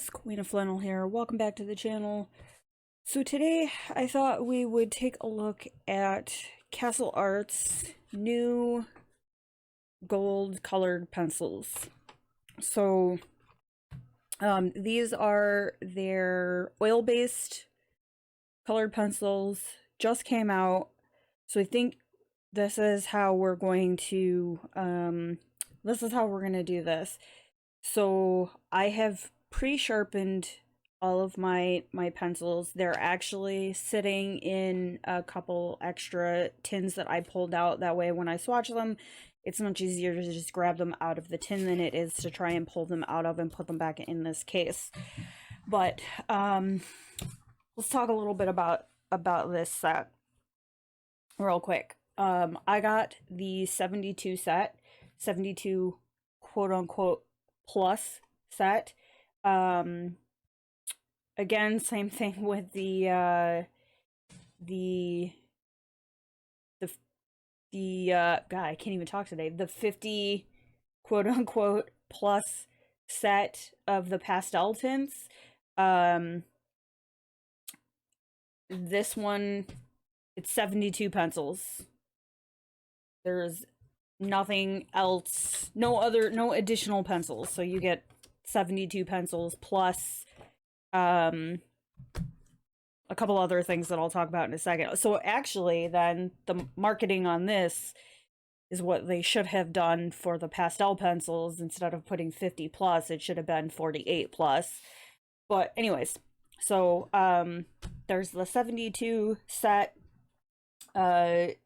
guys, Queen of Flannel here. Welcome back to the channel. So today I thought we would take a look at Castle Art's new gold colored pencils. So these are their oil-based colored pencils, just came out. So I think this is how we're going to do this. So I have pre-sharpened all of my pencils. They're actually sitting in a couple extra tins that I pulled out. That way when I swatch them, it's much easier to just grab them out of the tin than it is to try and pull them out of and put them back in this case. But let's talk a little bit about this set real quick. I got the 72 set, 72 quote-unquote plus set. Again, same thing with the God, I can't even talk today. The 50 quote-unquote plus set of the pastel tints. This one, it's 72 pencils. There's nothing else, no additional pencils. So you get 72 pencils plus a couple other things that I'll talk about in a second. So actually then the marketing on this is what they should have done for the pastel pencils. Instead of putting 50 plus, it should have been 48 plus. But anyways, so there's the 72 set. There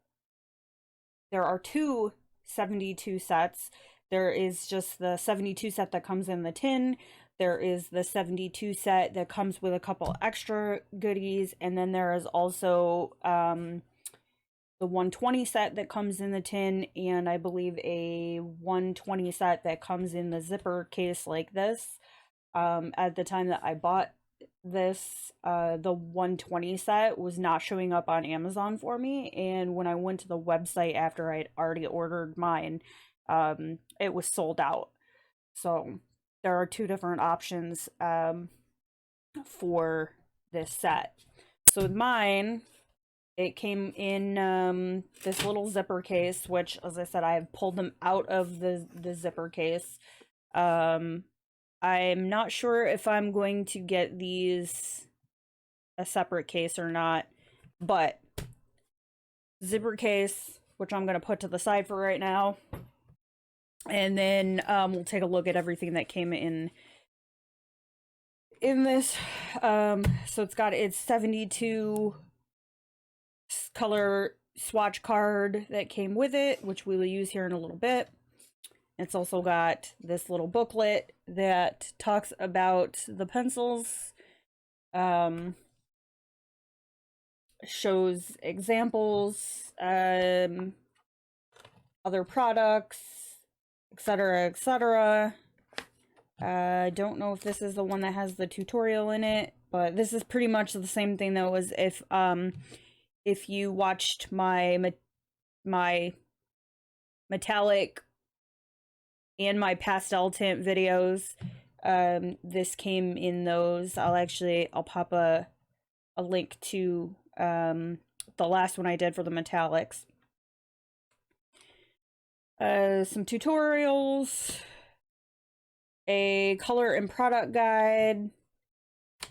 are two 72 sets. There is just the 72 set that comes in the tin. There is the 72 set that comes with a couple extra goodies, and then there is also the 120 set that comes in the tin, and I believe a 120 set that comes in the zipper case like this. At the time that I bought this, the 120 set was not showing up on Amazon for me, and when I went to the website after I'd already ordered mine, it was sold out. So there are two different options for this set. So with mine, it came in this little zipper case, which, as I said, I have pulled them out of the zipper case. I'm not sure if I'm going to get these a separate case or not, but zipper case, which I'm going to put to the side for right now. And then we'll take a look at everything that came in this. So it's got its 72 color swatch card that came with it, which we will use here in a little bit. It's also got this little booklet that talks about the pencils, shows examples, other products, etc., etc. I don't know if this is the one that has the tutorial in it, but this is pretty much the same thing that was if you watched my metallic and my pastel tint videos. This came in those. I'll pop a link to the last one I did for the metallics. Some tutorials, a color and product guide,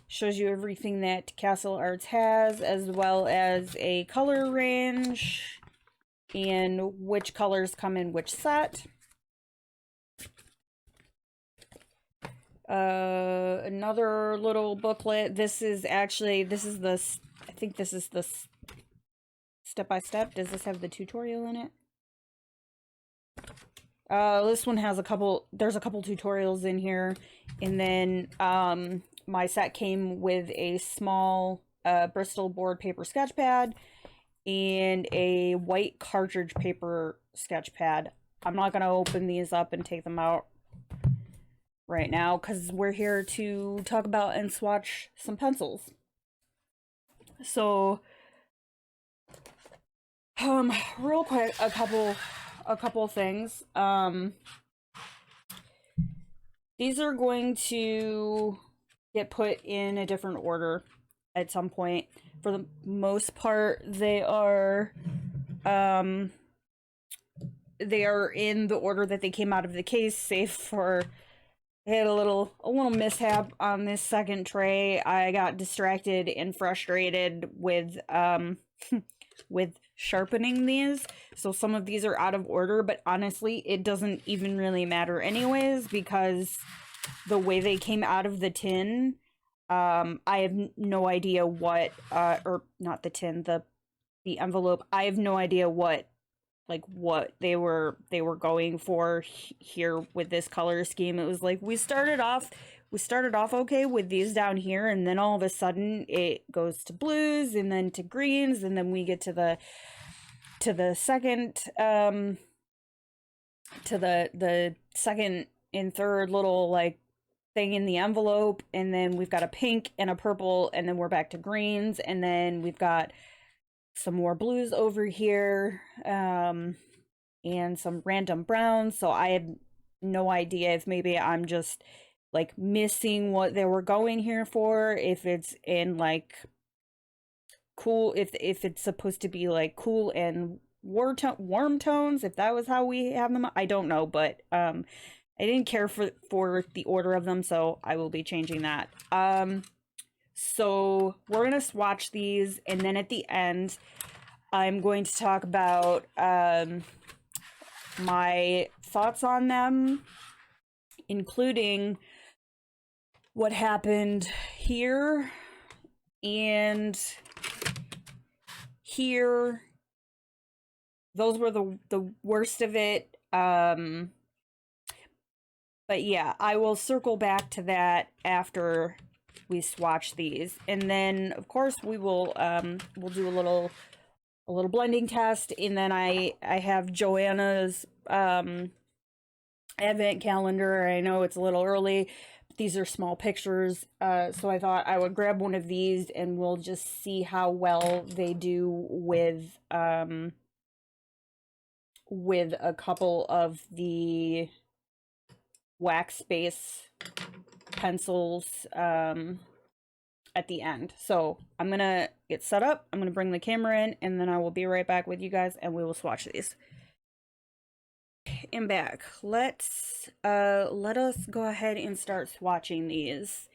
shows you everything that Castle Arts has, as well as a color range and which colors come in which set. Another little booklet. I think this is the step-by-step. Does this have the tutorial in it? This one has there's a couple tutorials in here, and then my set came with a small Bristol board paper sketch pad and a white cartridge paper sketch pad. I'm not gonna open these up and take them out right now because we're here to talk about and swatch some pencils. So real quick, a couple things. These are going to get put in a different order at some point. For the most part, they are in the order that they came out of the case, save for I had a little mishap on this second tray. I got distracted and frustrated with with sharpening these. So some of these are out of order, but honestly, it doesn't even really matter anyways, because the way they came out of the tin, I have no idea what or not the tin, the envelope. I have no idea what they were going for here with this color scheme. It was like we started off okay with these down here, and then all of a sudden it goes to blues and then to greens, and then we get to the second to the second and third little like thing in the envelope, and then we've got a pink and a purple, and then we're back to greens, and then we've got some more blues over here, and some random browns. So I have no idea if maybe I'm just like missing what they were going here for, if it's in like cool, if it's supposed to be like cool and warm tones, if that was how we have them. I don't know, but I didn't care for the order of them, so I will be changing that. So we're gonna swatch these, and then at the end I'm going to talk about my thoughts on them, including what happened here and here. Those were the worst of it. But yeah, I will circle back to that after we swatch these, and then of course we will we'll do a little blending test, and then I have Joanna's advent calendar. I know it's a little early, but these are small pictures, so I thought I would grab one of these and we'll just see how well they do with a couple of the wax base pencils at the end. So I'm gonna get set up, I'm gonna bring the camera in, and then I will be right back with you guys and we will swatch these. And back. Let us go ahead and start swatching these.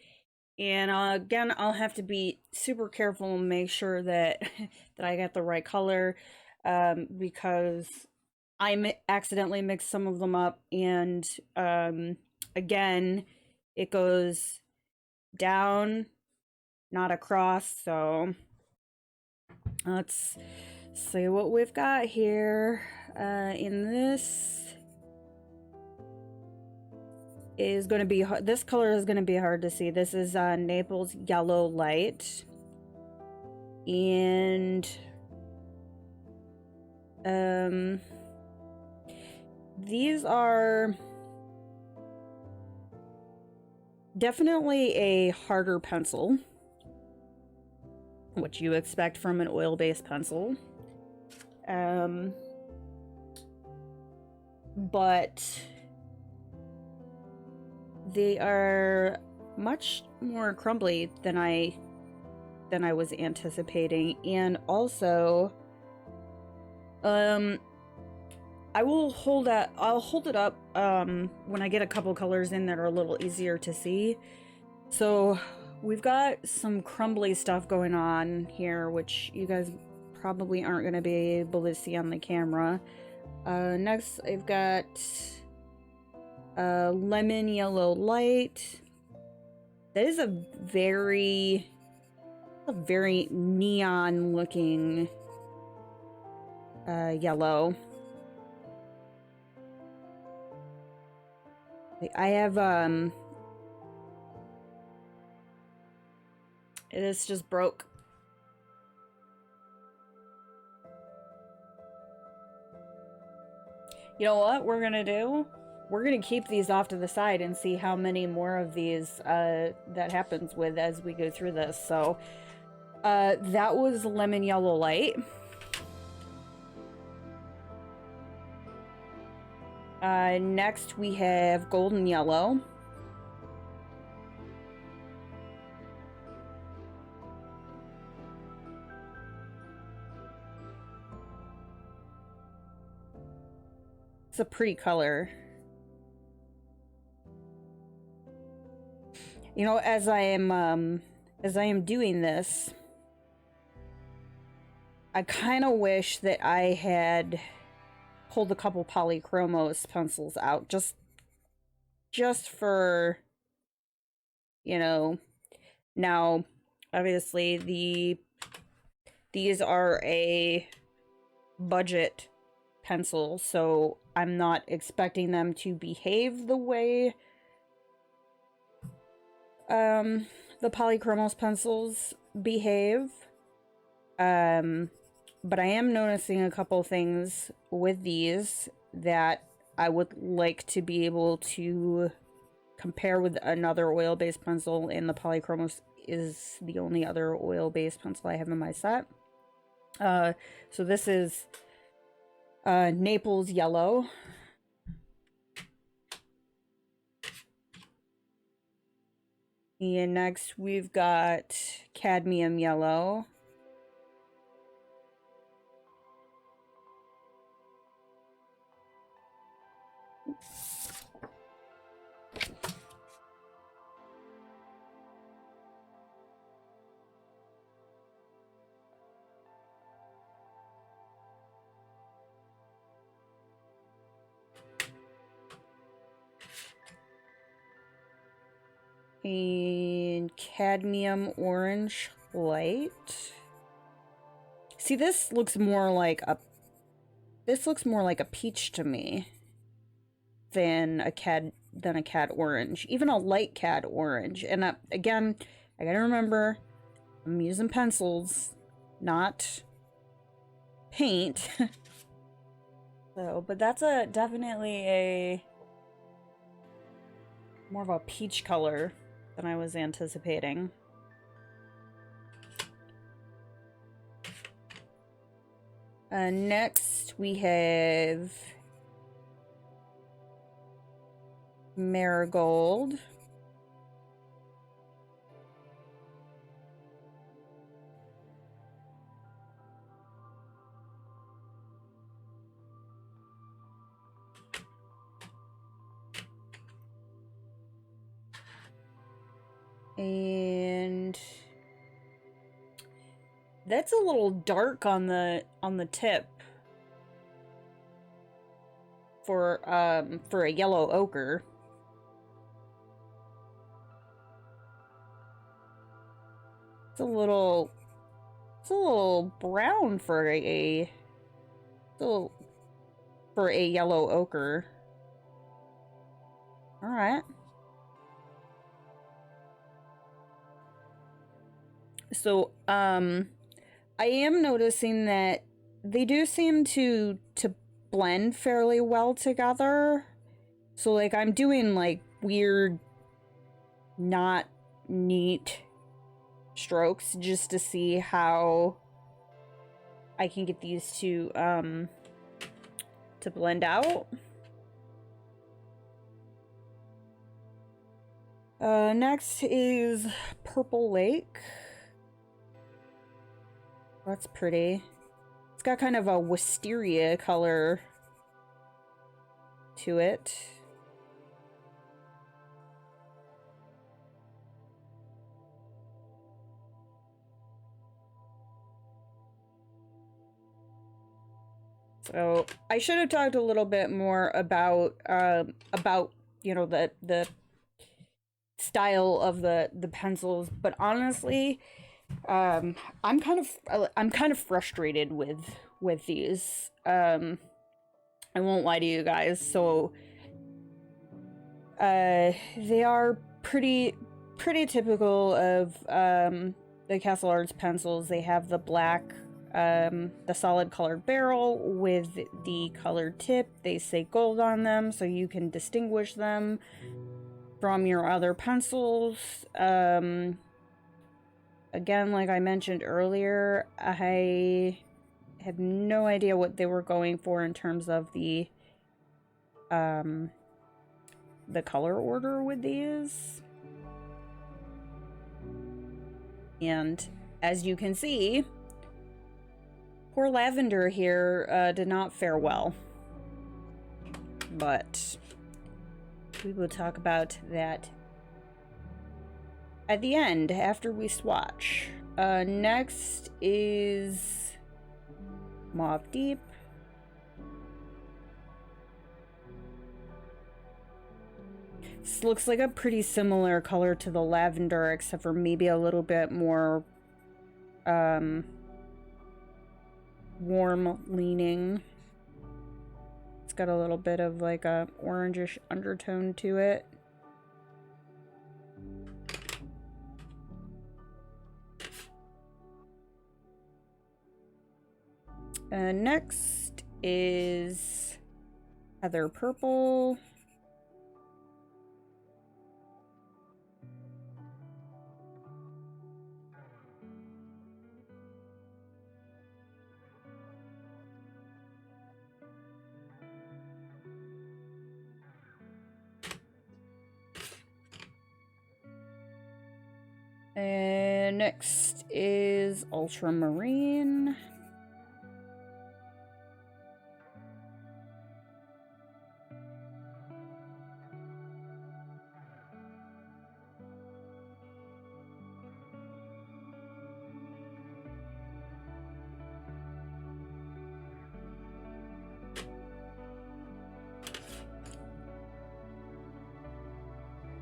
And again, I'll have to be super careful and make sure that that I got the right color, because I accidentally mixed some of them up, and again, it goes down, not across. So let's see what we've got here. In this is going to be this color is going to be hard to see. This is Naples Yellow Light, and these are definitely a harder pencil, what you expect from an oil-based pencil. But they are much more crumbly than I was anticipating, and also I'll hold it up when I get a couple colors in that are a little easier to see. So we've got some crumbly stuff going on here, which you guys probably aren't going to be able to see on the camera. Next I've got Lemon Yellow Light. That is a very neon looking yellow. I have this just broke. You know what we're gonna do? We're gonna keep these off to the side and see how many more of these that happens with as we go through this. So that was Lemon Yellow Light. Next we have Golden Yellow. It's a pretty color. You know, as I am doing this, I kind of wish that I had pulled a couple polychromos pencils out just for, you know. Now obviously these are a budget pencil, so I'm not expecting them to behave the way the polychromos pencils behave. But I am noticing a couple things with these that I would like to be able to compare with another oil-based pencil, and the polychromos is the only other oil-based pencil I have in my set. So this is Naples Yellow. And next we've got Cadmium Yellow. And Cadmium Orange Light. See, this looks more like a peach to me than a cad orange, even a light cad orange. And again, I gotta remember, I'm using pencils, not paint. So, but that's definitely a more of a peach color than I was anticipating. Next we have Marigold. And that's a little dark on the tip for a yellow ochre. It's a little brown for a yellow ochre. All right. So, I am noticing that they do seem to blend fairly well together. So, like, I'm doing, like, weird, not neat strokes just to see how I can get these to blend out. Next is Purple Lake. That's pretty. It's got kind of a wisteria color to it. So I should have talked a little bit more about you know, the style of the pencils, but honestly, I'm kind of frustrated with these. I won't lie to you guys. So they are pretty typical of the Castle Arts pencils. They have the black, the solid colored barrel with the colored tip. They say gold on them, so you can distinguish them from your other pencils. Again, like I mentioned earlier, I had no idea what they were going for in terms of the color order with these. And as you can see, poor Lavender here did not fare well. but we will talk about that at the end after we swatch. Next is Mauve Deep. This looks like a pretty similar color to the lavender, except for maybe a little bit more warm leaning. It's got a little bit of like a orangish undertone to it. Next is Heather Purple. And next is Ultramarine.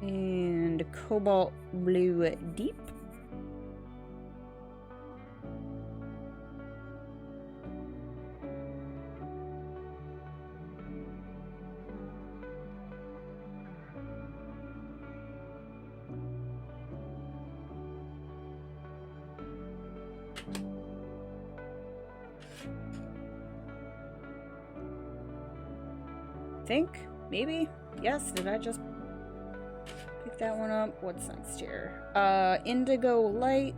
And Cobalt Blue Deep. Think? Maybe? Yes, did I just pick that one up? What's next here? Indigo Light.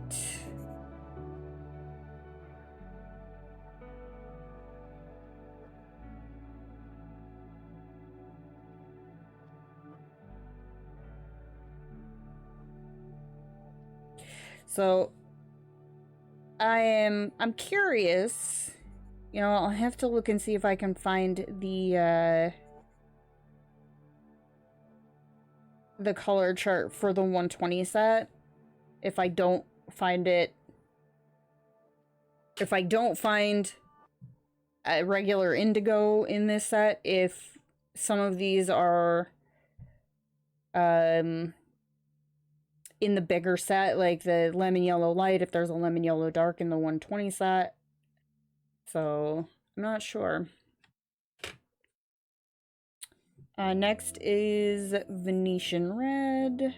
So I'm curious. You know, I'll have to look and see if I can find the color chart for the 120 set. If I don't find it, if I don't find a regular indigo in this set, if some of these are in the bigger set, like the lemon yellow light, if there's a lemon yellow dark in the 120 set. So I'm not sure. Next is Venetian Red.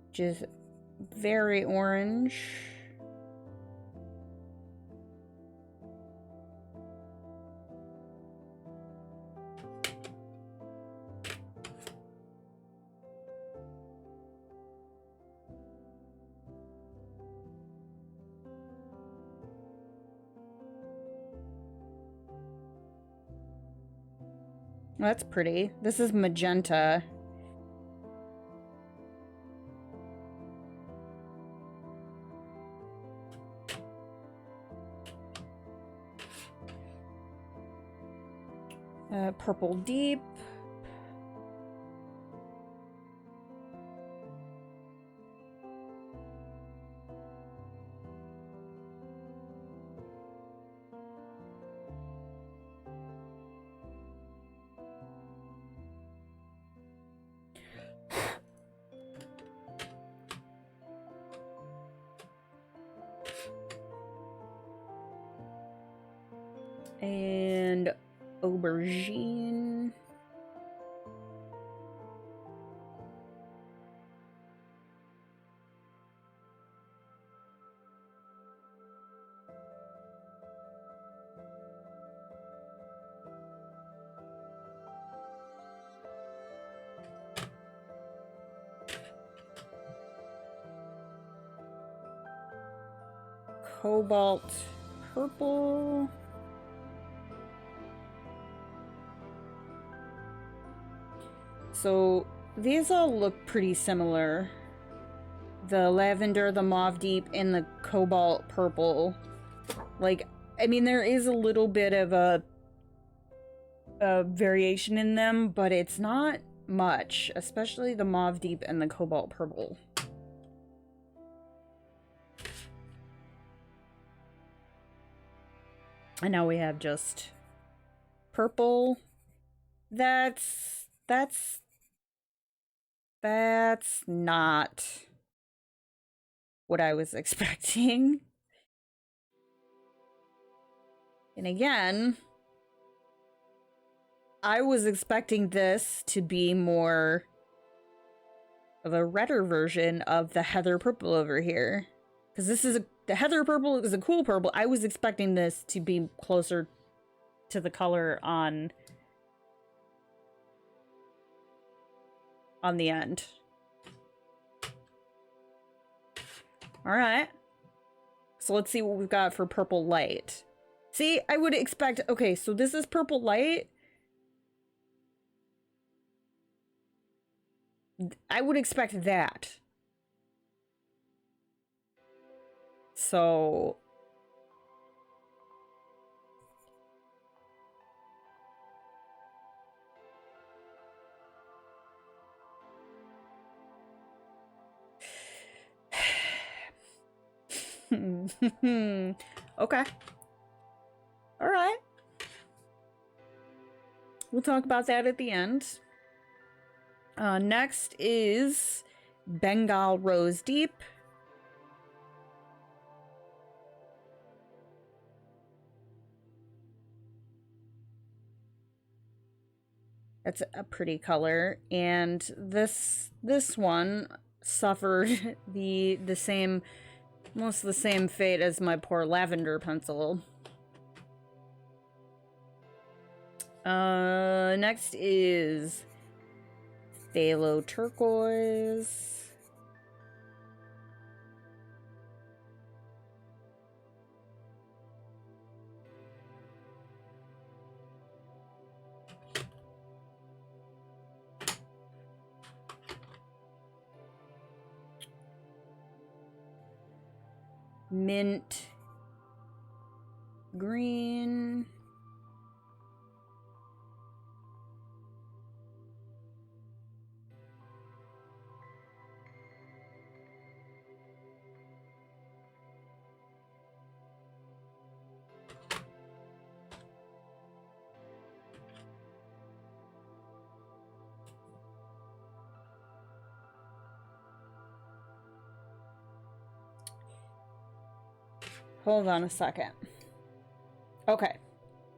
Which is very orange. That's pretty. This is magenta. Purple Deep. And Aubergine. Cobalt Purple. So these all look pretty similar. the lavender, the mauve deep, and the cobalt purple. Like, I mean, there is a little bit of a variation in them, but it's not much, especially the mauve deep and the cobalt purple. And now we have just purple. That's not what I was expecting. And again, I was expecting this to be more of a redder version of the heather purple over here. Because this is the heather purple is a cool purple. I was expecting this to be closer to the color on the end. Alright. So let's see what we've got for purple light. See, I would expect... Okay, so this is purple light. I would expect that. So... Okay. Alright. We'll talk about that at the end. Next is Bengal Rose Deep. That's a pretty color, and this one suffered the same, most the same fate as my poor lavender pencil. Next is Phthalo Turquoise. Mint Green. Hold on a second. Okay,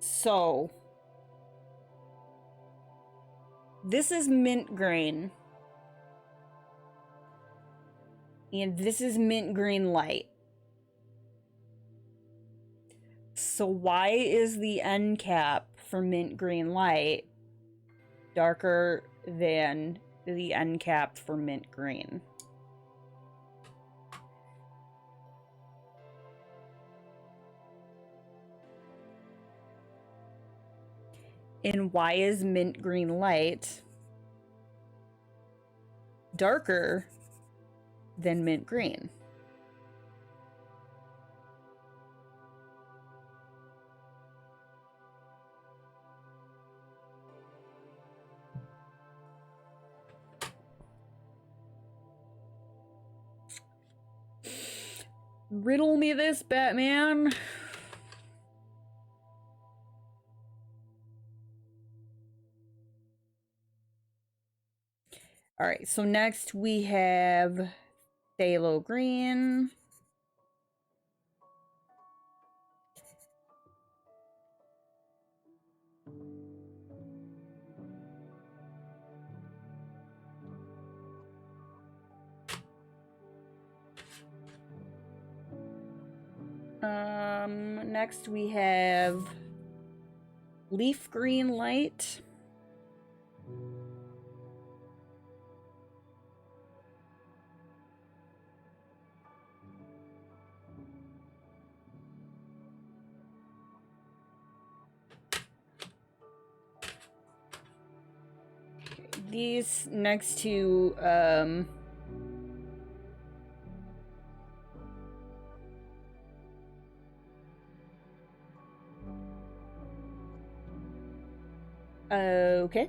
so this is mint green, and this is mint green light. So why is the end cap for mint green light darker than the end cap for mint green? And why is mint green light darker than mint green? Riddle me this, Batman. All right, so next we have Phthalo Green. Next we have Leaf Green Light. These next two Okay.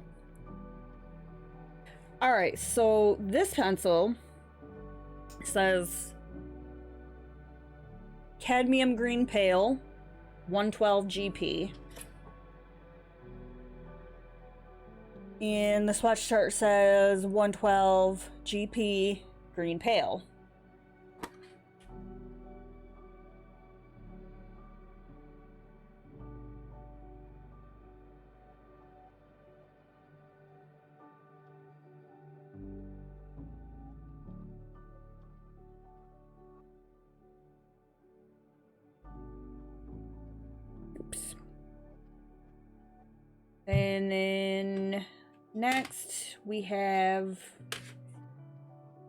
Alright, so this pencil says Cadmium Green Pale, 112 GP. And the swatch chart says 112 GP Green Pale. Oops. And then next we have,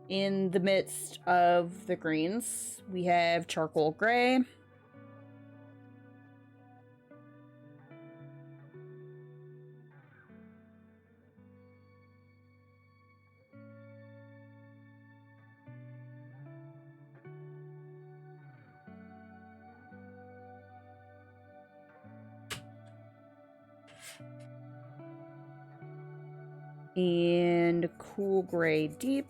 in the midst of the greens, we have Charcoal Gray. And Cool Gray Deep.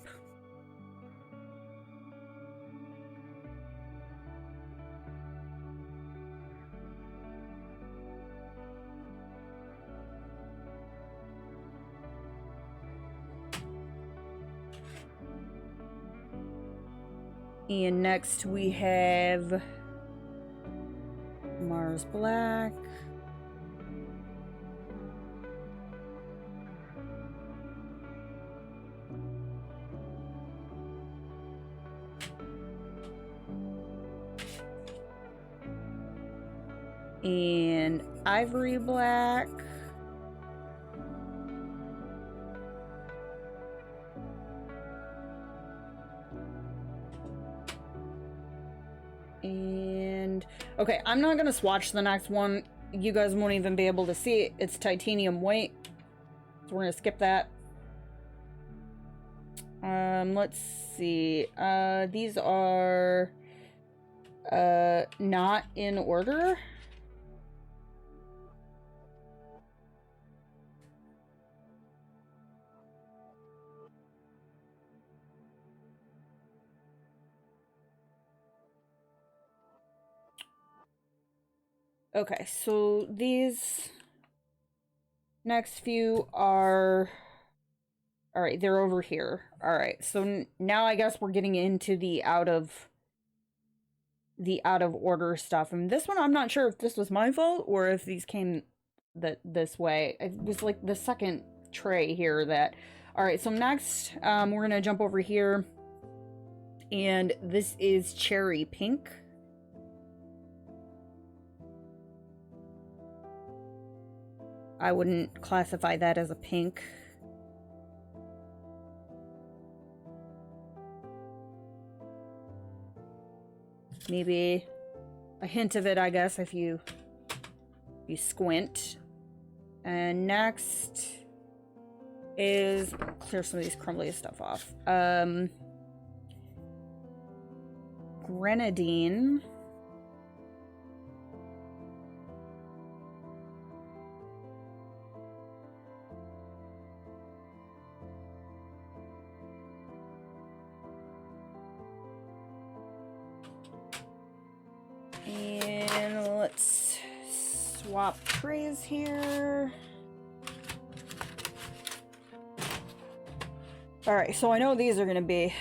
And next we have Mars Black. And Ivory Black. And okay, I'm not gonna swatch the next one. You guys won't even be able to see it. It's titanium white, so we're gonna skip that. Let's see. These are not in order. Okay, so these next few are... Alright, they're over here. Alright, so now I guess we're getting into the out of order stuff. And this one, I'm not sure if this was my fault or if these came this way. It was like the second tray here that... Alright, so next, we're gonna jump over here. And this is Cherry Pink. I wouldn't classify that as a pink. Maybe a hint of it, I guess, if you squint. And next is... clear some of these crumbly stuff off. Grenadine. And let's swap trays here. All right, so I know these are going to be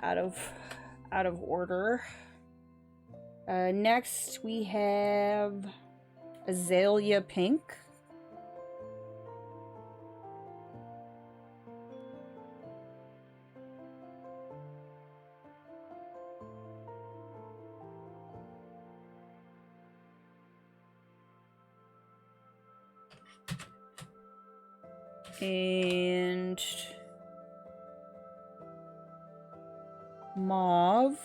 out of order. Next we have Azalea Pink. And mauve.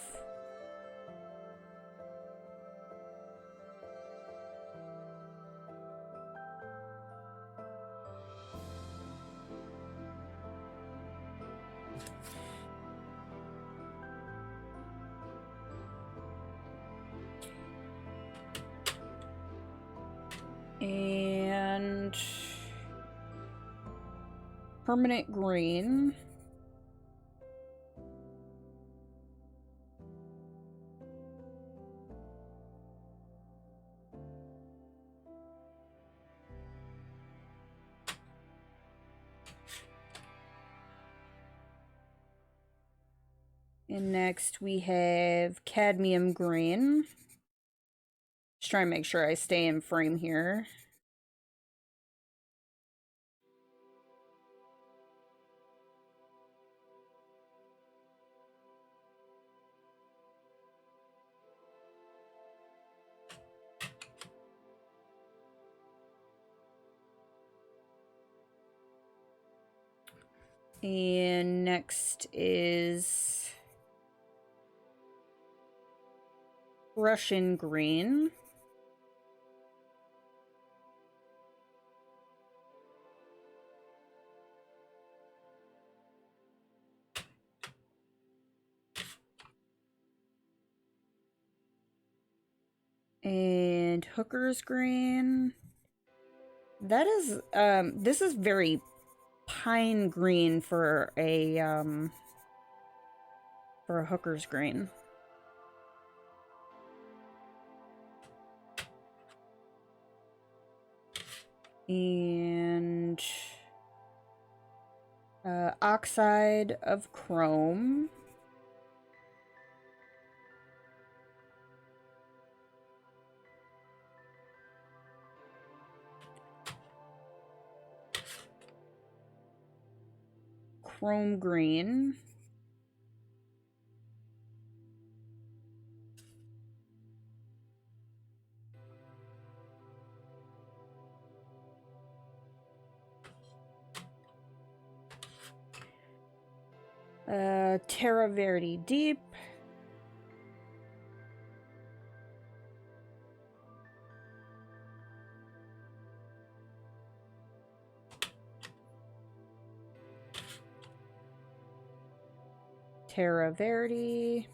And permanent green. And next we have Cadmium Green. Just trying to make sure I stay in frame here. And next is Russian Green. And Hooker's Green. That is, this is very pine green for a Hooker's Green. And oxide of chrome. Chrome green. Terra Verde Deep. Terra Verde.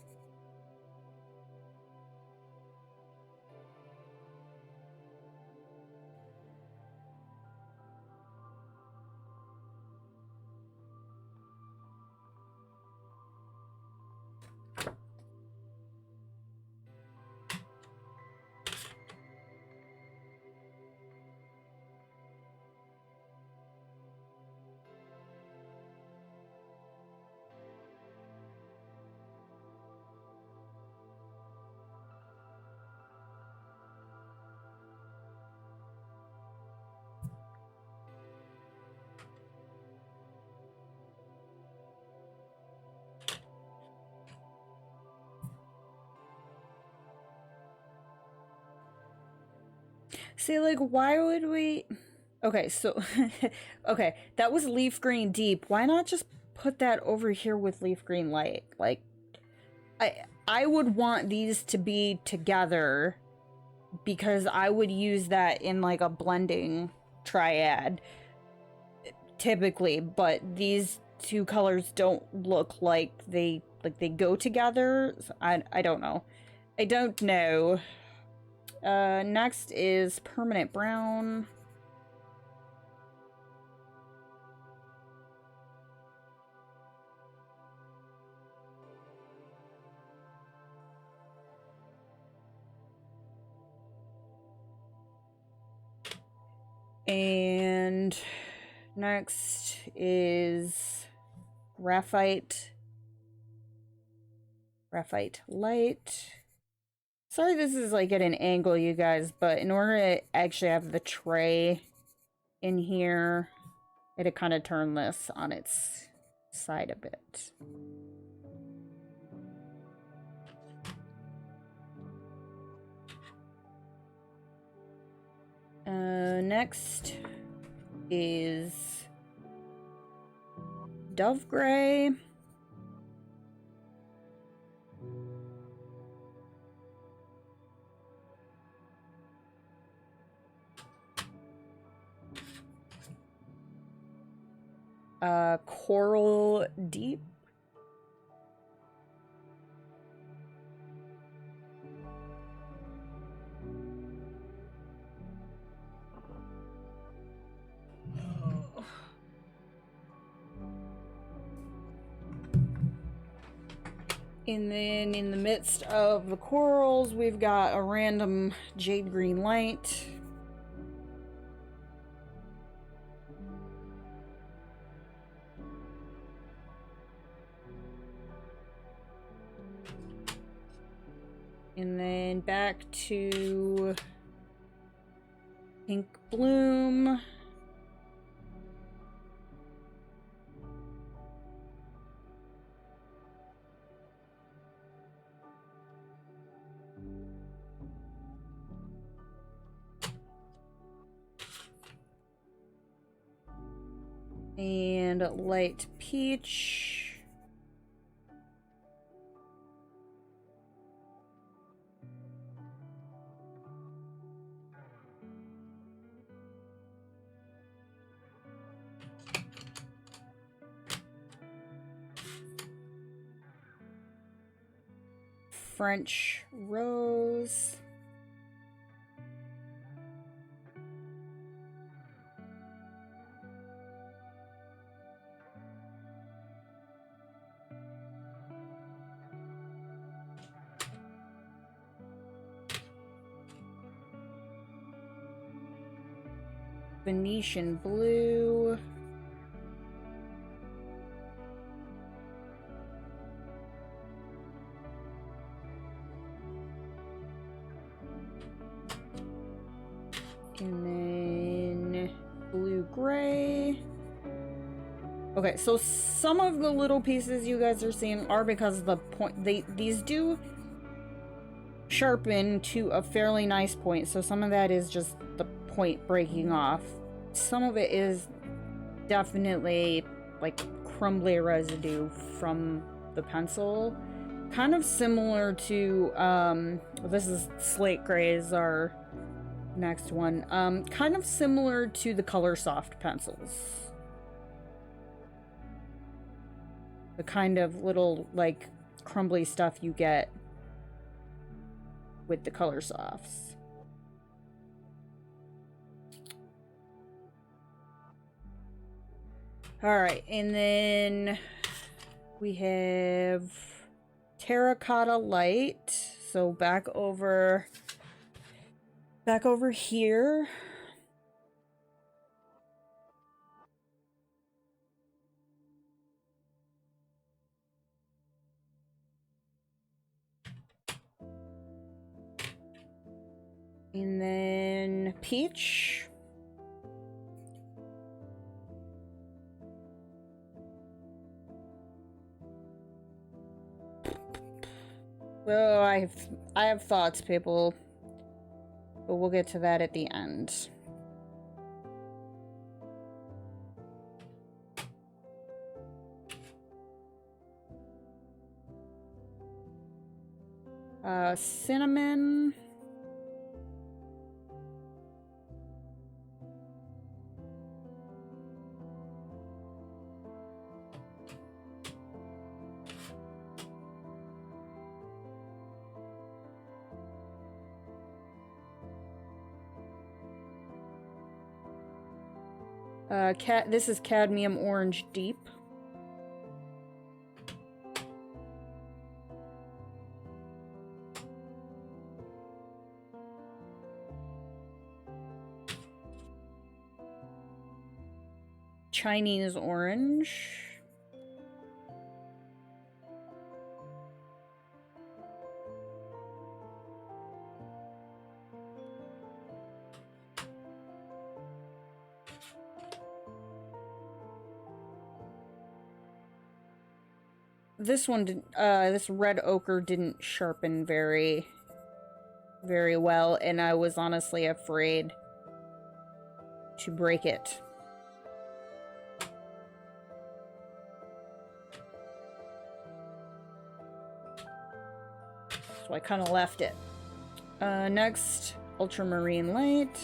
See, like, why would we... Okay, so... okay, that was leaf green deep. Why not just put that over here with leaf green light? Like, I would want these to be together because I would use that in, like, a blending triad, typically, but these two colors don't look like they go together. So I don't know. I don't know. Next is permanent brown. And next is graphite light. Sorry this is like at an angle, you guys, but in order to actually have the tray in here, I had to kind of turn this on its side a bit. Next is Dove Gray. Coral Deep. And then in the midst of the corals, we've got a random jade green light. And then back to pink bloom. And light peach. French rose. Venetian blue. And then blue gray. Okay, so some of the little pieces you guys are seeing are because of the point. These do sharpen to a fairly nice point, so some of that is just the point breaking off. Some of it is definitely like crumbly residue from the pencil. Kind of similar to, this is slate gray is our next one. Kind of similar to the Color Soft pencils. The kind of little, like, crumbly stuff you get with the Color Softs. Alright, and then we have terracotta light. So back over here. And then peach. Well, I have thoughts, people. But we'll get to that at the end. Cinnamon. This is Cadmium Orange Deep. Chinese Orange. This one did, this red ochre didn't sharpen very well, and I was honestly afraid to break it. So I kind of left it. Next, Ultramarine Light.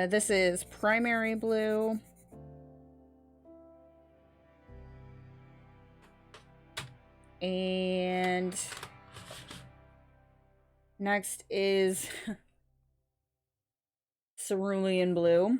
This is Primary Blue. And next is cerulean blue.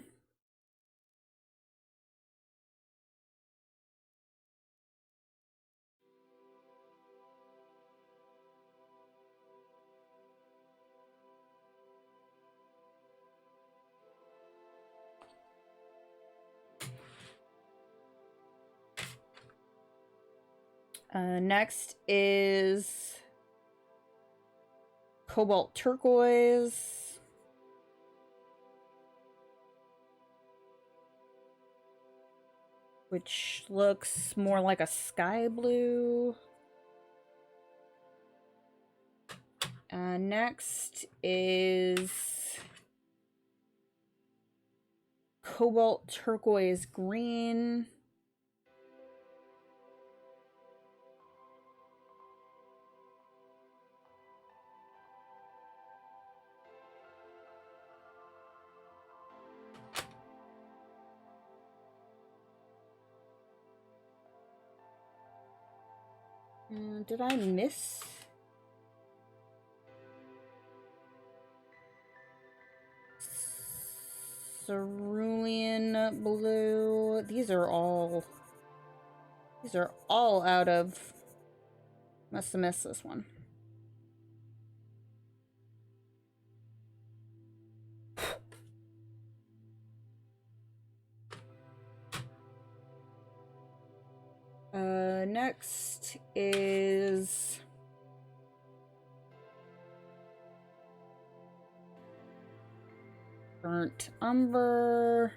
Next is cobalt turquoise. Which looks more like a sky blue. Next is cobalt turquoise green. Did I miss? Cerulean blue. These are all out of. Must have missed this one. Next is burnt umber.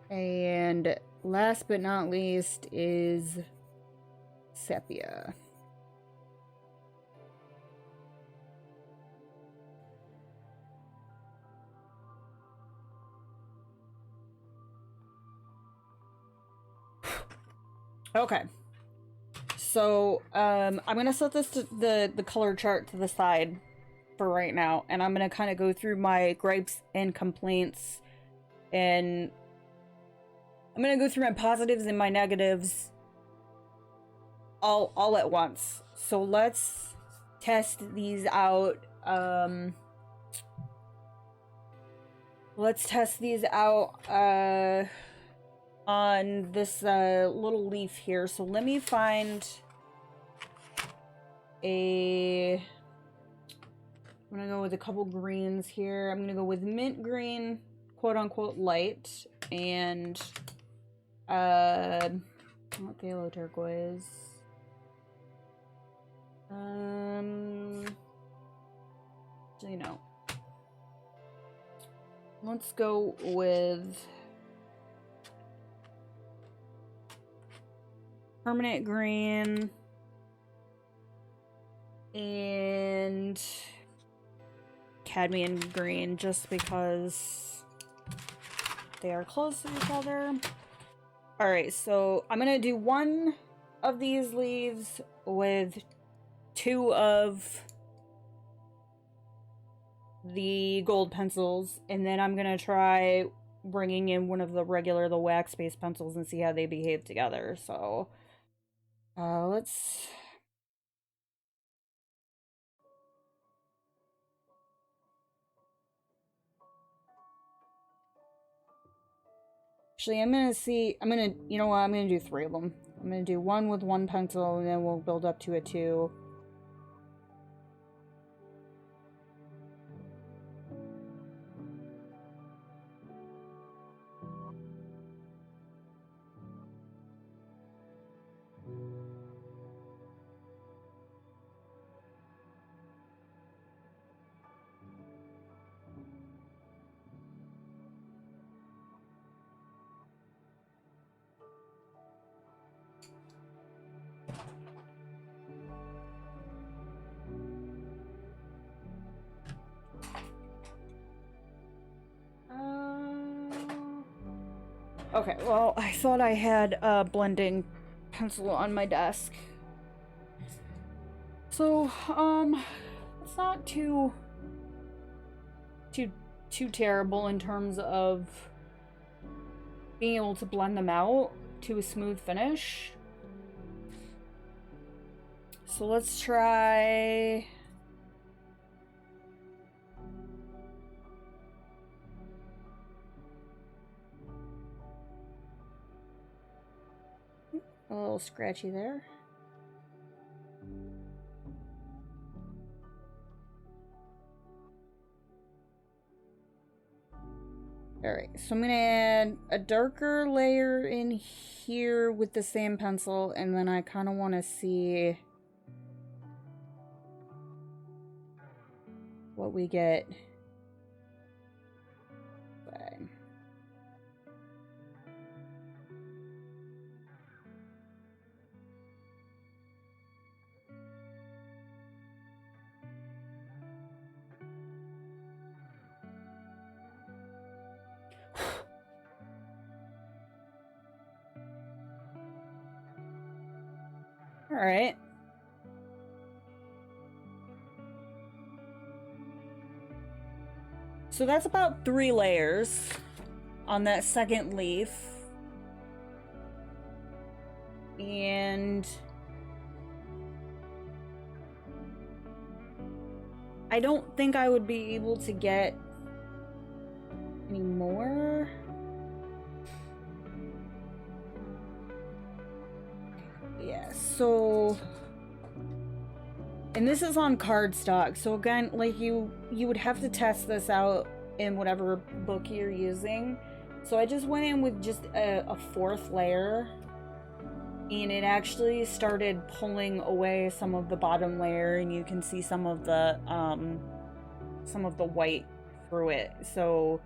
And last but not least is sepia. Okay. So, I'm gonna set this to the color chart to the side for right now, and I'm gonna kind of go through my gripes and complaints, and I'm gonna go through my positives and my negatives all at once. So let's test these out. Let's test these out on this little leaf here. So let me find I'm gonna go with a couple greens here. I'm gonna go with mint green, quote unquote light, and phthalo turquoise. You know, let's go with permanent green and cadmium green, just because they are close to each other. Alright, so I'm gonna do one of these leaves with two of the gold pencils, and then I'm gonna try bringing in one of the wax-based pencils and see how they behave together. So let's actually, you know what, I'm gonna do three of them. I'm gonna do one with one pencil, and then we'll build up to a two. Okay, well, I thought I had a blending pencil on my desk. So, it's not too too terrible in terms of being able to blend them out to a smooth finish. So let's try... a little scratchy there. Alright, so I'm gonna add a darker layer in here with the same pencil, and then I kind of want to see what we get. Alright. So that's about 3 layers on that second leaf. And I don't think I would be able to get any more. Yeah, so... and this is on cardstock, so again, like, you would have to test this out in whatever book you're using. So I just went in with just a 4th layer, and it actually started pulling away some of the bottom layer, and you can see some of the white through it. So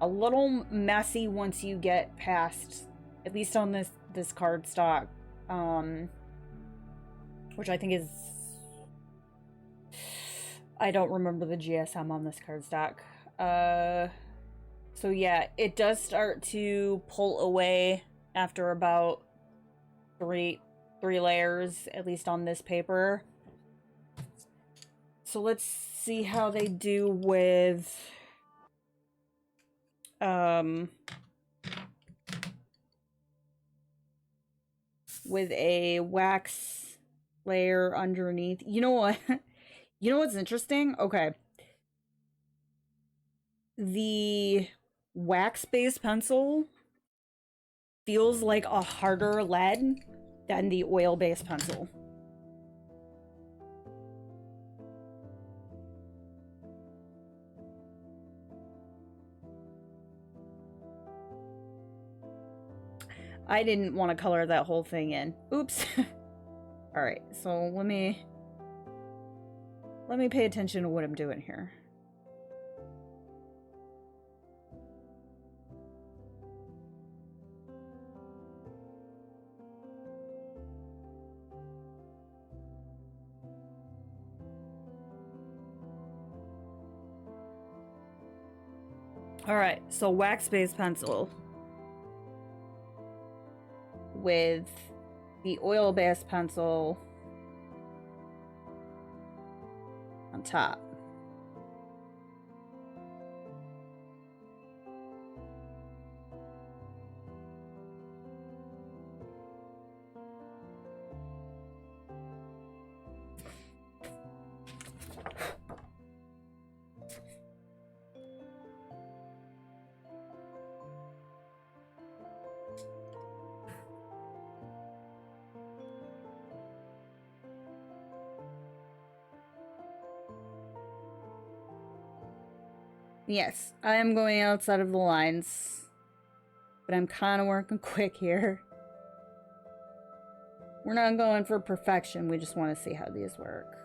a little messy once you get past, at least on this cardstock, which I think is, I don't remember the GSM on this cardstock. So yeah, it does start to pull away after about three layers, at least on this paper. So let's see how they do with a wax layer underneath. You know what? You know what's interesting? Okay. The wax-based pencil feels like a harder lead than the oil-based pencil. I didn't want to color that whole thing in. Oops. Alright, so let me pay attention to what I'm doing here. Alright, so wax-based pencil with the oil-based pencil on top. Yes, I am going outside of the lines, but I'm kind of working quick here. We're not going for perfection, we just want to see how these work.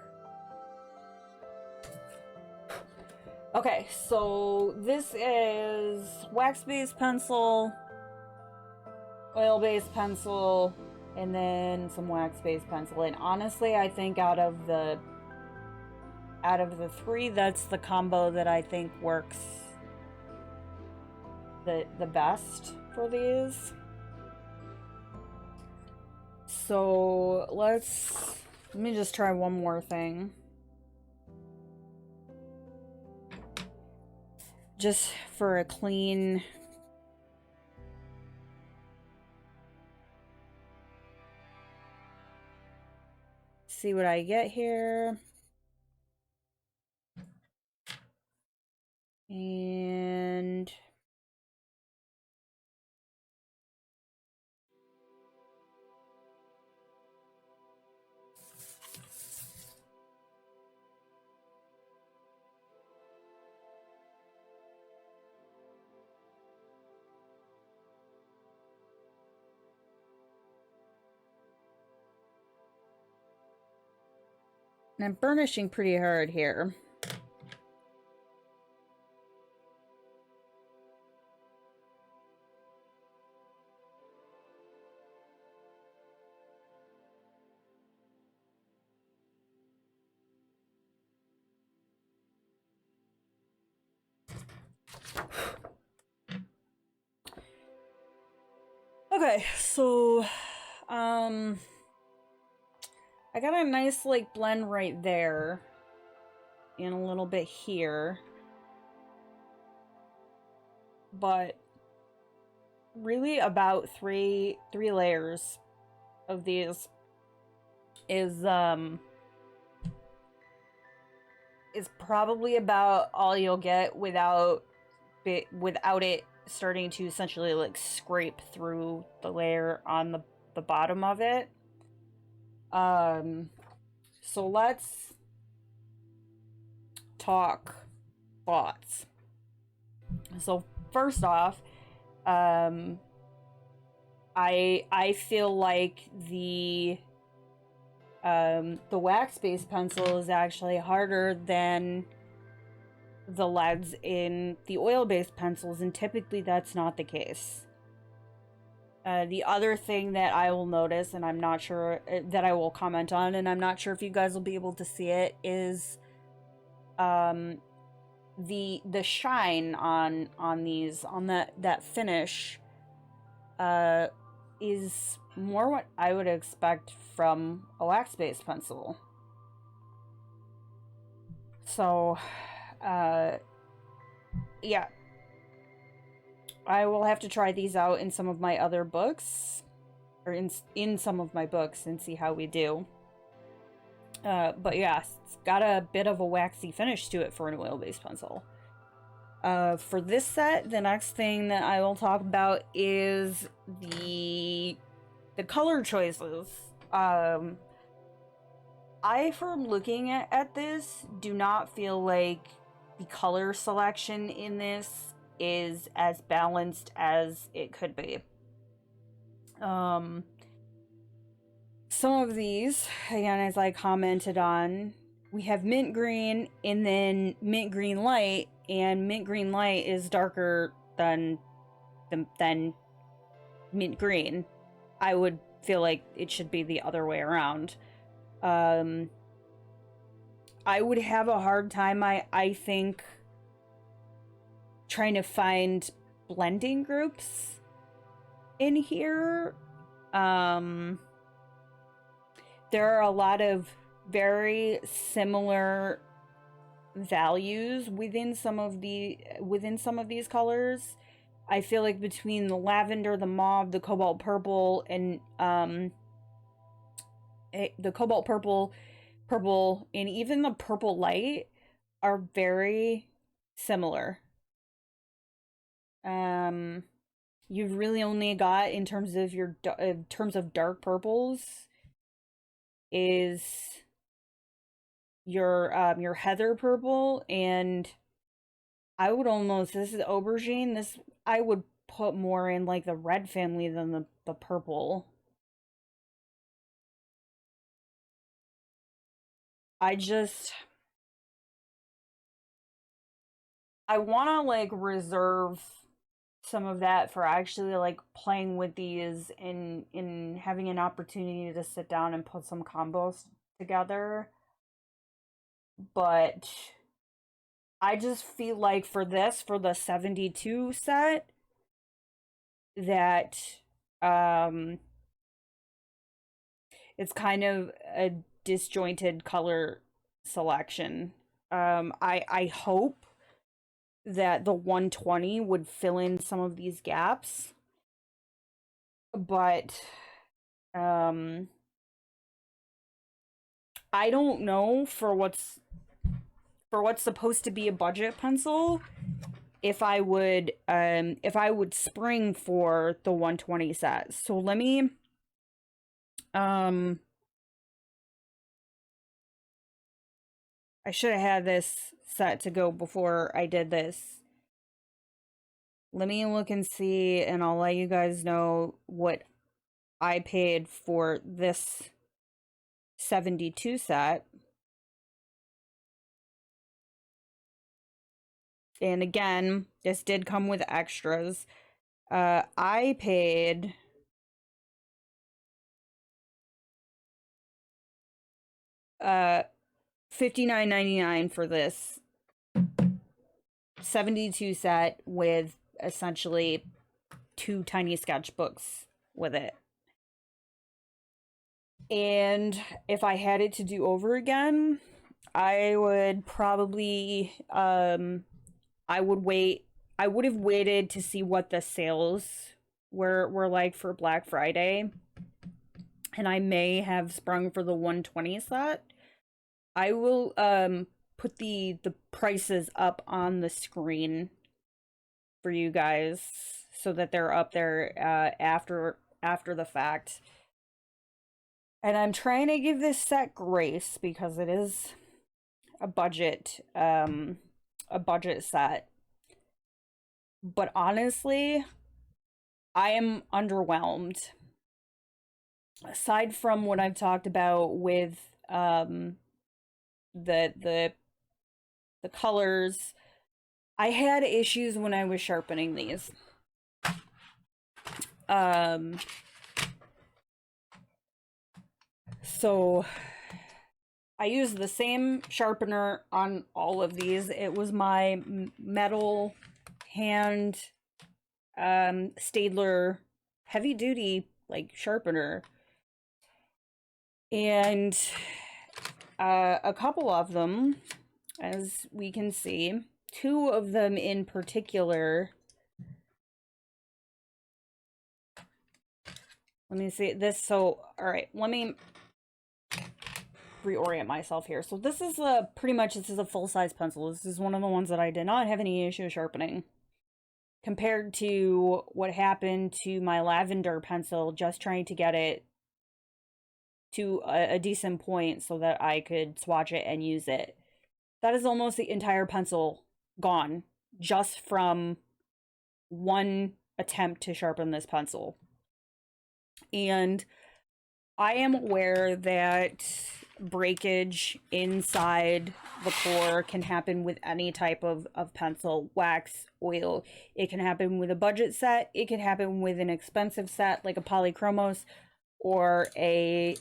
Okay, so this is wax-based pencil, oil-based pencil, and then some wax-based pencil. And honestly, I think out of the 3, that's the combo that I think works the best for these. So let me just try one more thing. just for a clean... See what I get here. And... And I'm burnishing pretty hard here. Okay, so I got a nice like blend right there and a little bit here, but really about three layers of these is probably about all you'll get without it starting to essentially like scrape through the layer on the bottom of it. So let's talk thoughts. So first off, I feel like the wax-based pencil is actually harder than the leads in the oil-based pencils, and typically that's not the case. The other thing that I will notice, and I'm not sure that I will comment on, and I'm not sure if you guys will be able to see it, is the shine on that finish is more what I would expect from a wax-based pencil. So yeah, I will have to try these out in some of my other books, or in some of my books, and see how we do. But yeah, it's got a bit of a waxy finish to it for an oil-based pencil. For this set, the next thing that I will talk about is the color choices. I, from looking at this, do not feel like the color selection in this is as balanced as it could be. Some of these, again, as I commented on, we have mint green and then mint green light, and mint green light is darker than mint green. I would feel like it should be the other way around. I would have a hard time, I think, trying to find blending groups in here. There are a lot of very similar values within some of these colors. I feel like between the lavender, the mauve, the cobalt purple, and the cobalt purple, and even the purple light are very similar. You've really only got, in terms of dark purples, is your heather purple, and I would almost, this is aubergine, this I would put more in like the red family than the purple. I want to like reserve some of that for actually like playing with these and in having an opportunity to sit down and put some combos together. But I just feel like for the 72 set, that it's kind of a disjointed color selection. I hope that the 120 would fill in some of these gaps, but I don't know for what's supposed to be a budget pencil if I would spring for the 120 set. So let me I should have had this set to go before I did this. Let me look and see, and I'll let you guys know what I paid for this 72 set. And again, this did come with extras. I paid $59.99 for this 72 set with essentially 2 tiny sketchbooks with it. And if I had it to do over again, I would probably I would have waited to see what the sales were like for Black Friday. And I may have sprung for the 120 set. I will put the prices up on the screen for you guys so that they're up there after the fact. And I'm trying to give this set grace because it is a budget set. But honestly, I am underwhelmed. Aside from what I've talked about with the colors, I had issues when I was sharpening these. So I used the same sharpener on all of these. It was my metal hand Staedtler heavy duty like sharpener. And a couple of them, as we can see, 2 of them in particular. Let me see this. So, all right, let me reorient myself here. So this is this is a full-size pencil. This is one of the ones that I did not have any issue sharpening. Compared to what happened to my lavender pencil, just trying to get it to a decent point so that I could swatch it and use it. That is almost the entire pencil gone just from one attempt to sharpen this pencil. And I am aware that breakage inside the core can happen with any type of pencil, wax, oil. It can happen with a budget set. It can happen with an expensive set like a Polychromos or a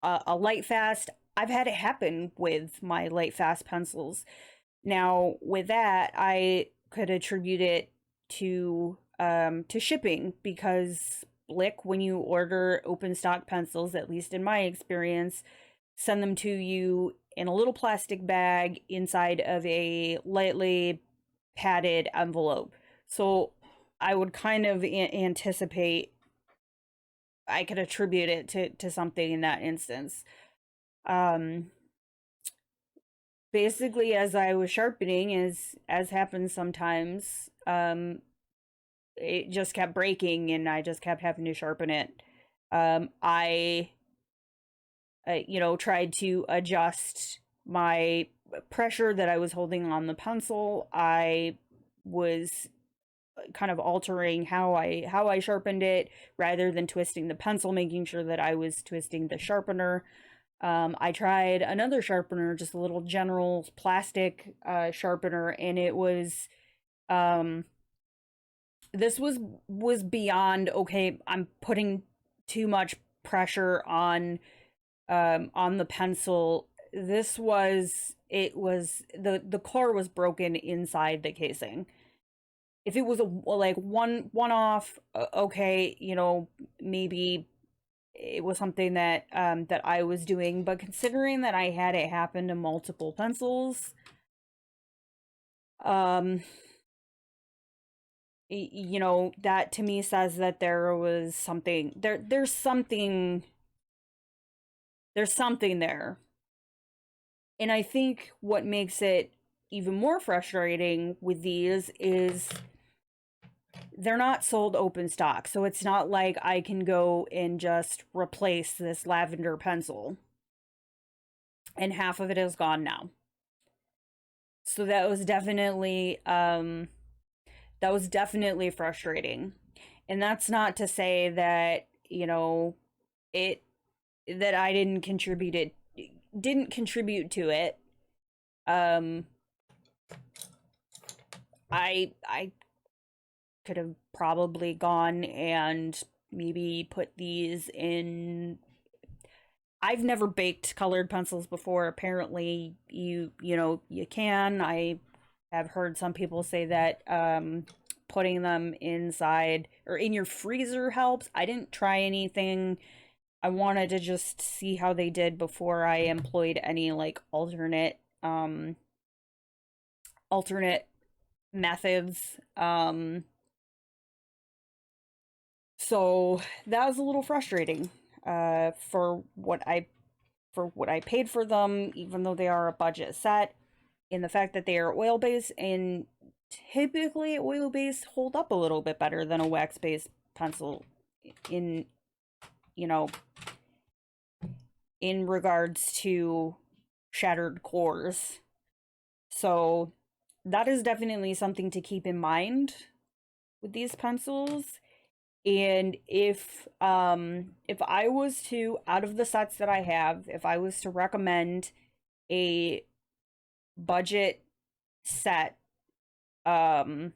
light fast. I've had it happen with my light fast pencils. Now, with that, I could attribute it to shipping, because Blick, when you order open stock pencils, at least in my experience, send them to you in a little plastic bag inside of a lightly padded envelope. So I would kind of anticipate I could attribute it to something in that instance. Basically, as I was sharpening, as happens sometimes, it just kept breaking and I just kept having to sharpen it. I tried to adjust my pressure that I was holding on the pencil. I was kind of altering how I sharpened it rather than twisting the pencil, making sure that I was twisting the sharpener. I tried another sharpener, just a little general plastic sharpener, and it was this was beyond okay. I'm putting too much pressure on the pencil. This was the core was broken inside the casing. If it was a like one off, okay, maybe it was something that that I was doing, but considering that I had it happen to multiple pencils, Um, you know, that to me says that there was something there's something there. And I think what makes it even more frustrating with these is they're not sold open stock. So it's not like I can go and just replace this lavender pencil. And half of it is gone now. So that was definitely frustrating. And that's not to say that, you know, it that I didn't contribute to it. Um I could have probably gone and maybe put these in. I've never baked colored pencils before. Apparently you know, you can. I have heard some people say that putting them inside or in your freezer helps. I didn't try anything. I wanted to just see how they did before I employed any like alternate methods. So that was a little frustrating for what I paid for them, even though they are a budget set, and the fact that they are oil based, and typically oil based hold up a little bit better than a wax based pencil in, you know, in regards to shattered cores. So that is definitely something to keep in mind with these pencils. And if I was to, out of the sets that I have, if I was to recommend a budget set, um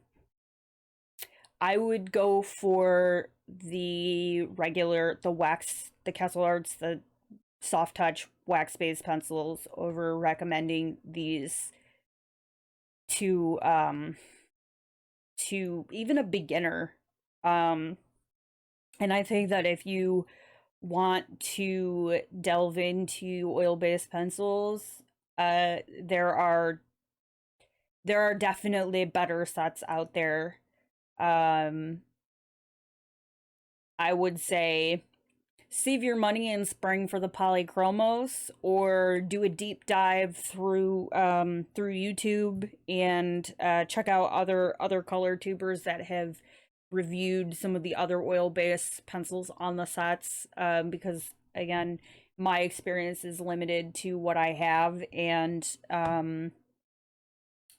I would go for the Castle Arts, the soft touch wax based pencils over recommending these to to even a beginner. Um and I think that if you want to delve into oil-based pencils, uh there are definitely better sets out there. Um I would say save your money in spring for the polychromos, or do a deep dive through YouTube and check out other color tubers that have reviewed some of the other oil-based pencils on the sets, because again, my experience is limited to what I have, and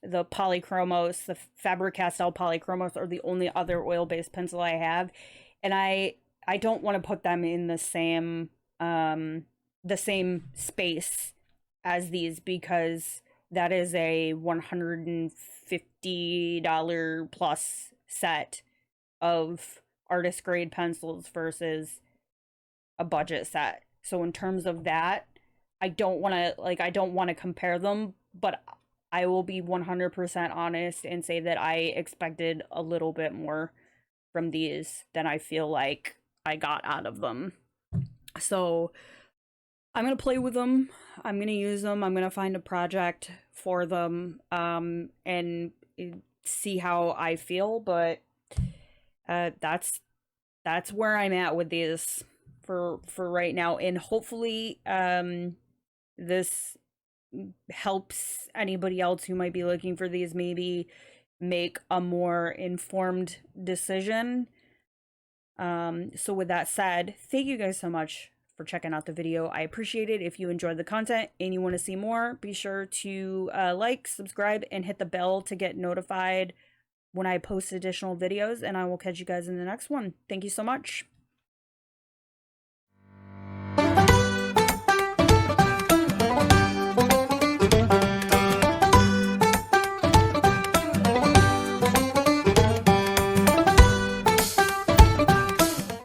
the polychromos, the Faber-Castell polychromos, are the only other oil-based pencil I have, and I don't want to put them in the same space as these, because that is a $150 plus set of artist grade pencils versus a budget set. So in terms of that, I don't want to compare them, but I will be 100% honest and say that I expected a little bit more from these than I feel like I got out of them. So I'm going to play with them. I'm going to use them. I'm going to find a project for them, and see how I feel, but that's where I'm at with these for right now, and hopefully this helps anybody else who might be looking for these maybe make a more informed decision. So with that said, thank you guys so much for checking out the video. I appreciate it. If you enjoyed the content and you want to see more, be sure to like, subscribe, and hit the bell to get notified when I post additional videos, and I will catch you guys in the next one. Thank you so much.